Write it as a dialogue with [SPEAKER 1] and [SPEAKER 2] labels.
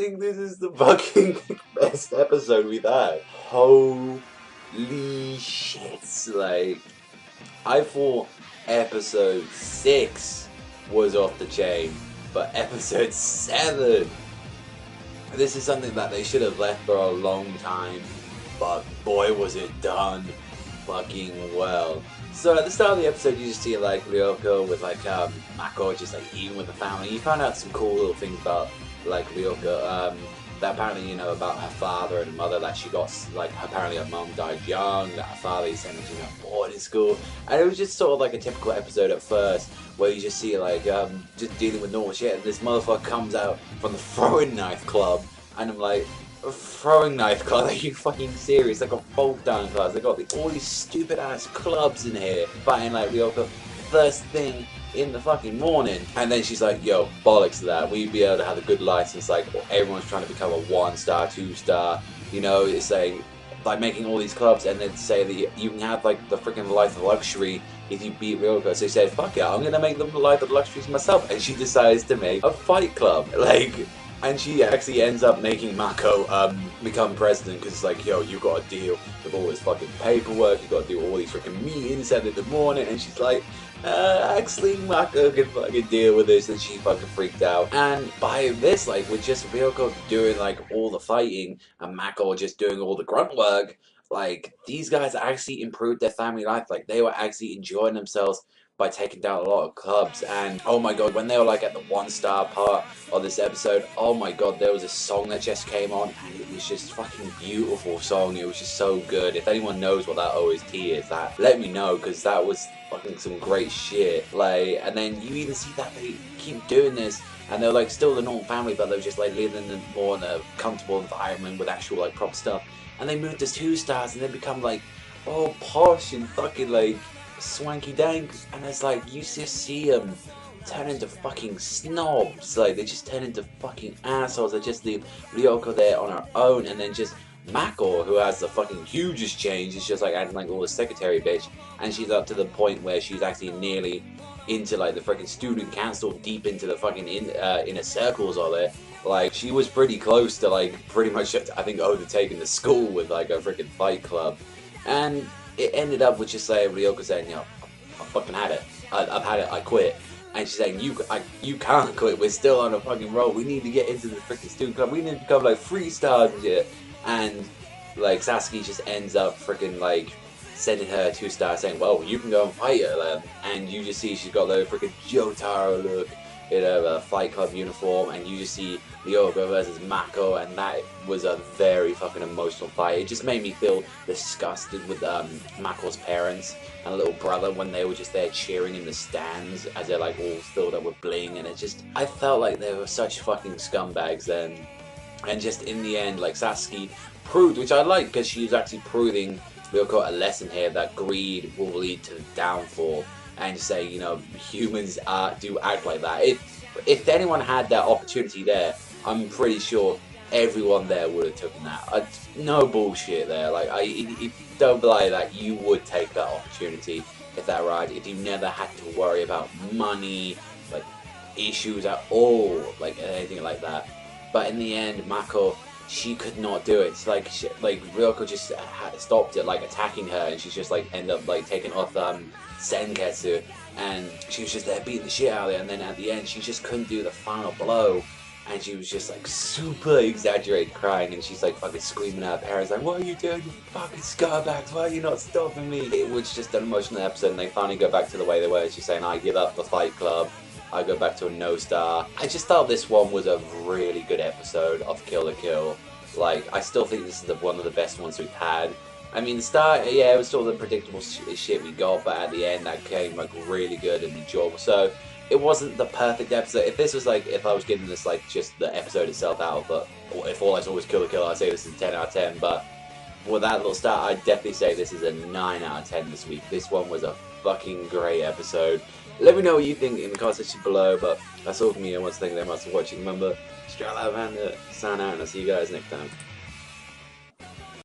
[SPEAKER 1] think this is the fucking best episode we've had. Holy shit. Like, I thought episode 6 was off the chain, but episode 7, this is something that they should have left for a long time, but boy was it done fucking well. So at the start of the episode, you just see like Ryuuko with like MAKO just like eating with the family. You find out some cool little things about like Ryuuko, that apparently, you know, about her father and mother, that she got like, apparently her mum died young, that her father sent her to a boarding school, and it was just sort of like a typical episode at first, where you just see like just dealing with normal shit, and this motherfucker comes out from the throwing knife club, and I'm like, a throwing knife club? Are you fucking serious? Like a folk down class. They got all these stupid ass clubs in here fighting like Ryuuko first thing in the fucking morning. And then she's like, yo, bollocks to that. We'd be able to have a good license. Like, everyone's trying to become a 1-star, 2-star. You know, it's saying like making all these clubs, and then say that you can have like the freaking life of luxury if you beat Ryuuko. So she said, fuck it, I'm gonna make them the life of luxuries myself. And she decides to make a fight club. Like, and she actually ends up making MAKO become president, because it's like, yo, you got to deal with all this fucking paperwork, you got to do all these freaking meetings at the morning, and she's like, actually MAKO can fucking deal with this, and she fucking freaked out. And by this, like, with just Ryuuko doing like all the fighting and MAKO just doing all the grunt work, like, these guys actually improved their family life. Like, they were actually enjoying themselves by taking down a lot of clubs. And oh my god, when they were like at the 1-star part of this episode, oh my god, there was a song that just came on, and it was just fucking beautiful song. It was just so good. If anyone knows what that OST is, that let me know, because that was fucking some great shit. Like, and then you even see that they keep doing this, and they're like still the normal family, but they're just like living in more in a comfortable environment with actual like proper stuff. And they move to 2 stars, and they become like all posh and fucking like swanky dank, and it's like you just see them turn into fucking snobs. Like, they just turn into fucking assholes. They just leave Ryuuko there on her own, and then just MAKO, who has the fucking hugest change, is just like acting like all the secretary bitch, and she's up to the point where she's actually nearly into like the freaking student council, deep into the fucking inner circles of it. Like, she was pretty close to like pretty much, I think, overtaking the school with like a freaking fight club. And it ended up with just saying, Ryuuko saying, yo, I fucking had it. I've had it, I quit. And she's saying, you can't quit, we're still on a fucking roll. We need to get into the freaking student club. We need to become like 3 stars and shit. And like Sasuke just ends up freaking like sending her 2 stars, saying, well, you can go and fight her. And you just see she's got the freaking Jotaro look in a Fight Club uniform, and you just see Ryuuko versus MAKO, and that was a very fucking emotional fight. It just made me feel disgusted with MAKO's parents and little brother when they were just there cheering in the stands as they're like all filled up with bling, and it just, I felt like they were such fucking scumbags then. And just in the end, like, Sasuke proved, which I like, because she was actually proving Ryuuko a lesson here, that greed will lead to the downfall. And say, you know, humans do act like that. If anyone had that opportunity there, I'm pretty sure everyone there would have taken that. No bullshit there. Like, don't believe that you would take that opportunity if that right. If you never had to worry about money, like issues at all, like anything like that. But in the end, MAKO, she could not do it. It's like Ryuuko just stopped it, like attacking her, and she's just like end up like taking off Senketsu, and she was just there beating the shit out of it, and then at the end she just couldn't do the final blow, and she was just like super exaggerated crying, and she's like fucking screaming at her parents like, what are you doing, you fucking scumbags, why are you not stopping me? It was just an emotional episode, and they finally go back to the way they were. She's saying, I give up the fight club, I go back to a no star. I just thought this one was a really good episode of Kill la Kill. Like, I still think this is one of the best ones we've had. I mean, the start, yeah, it was sort of the predictable shit we got, but at the end that came like really good and enjoyable. So it wasn't the perfect episode. If this was like, if I was giving this like just the episode itself out, but if all I saw was Kill la Kill, I'd say this is a 10 out of 10. But with that little start, I'd definitely say this is a 9 out of 10 this week. This one was a fucking great episode. Let me know what you think in the comment section below, but that's all from me. I want to thank you very much for watching. Remember, Savagezweipanda, sign out, and I'll see you guys next time.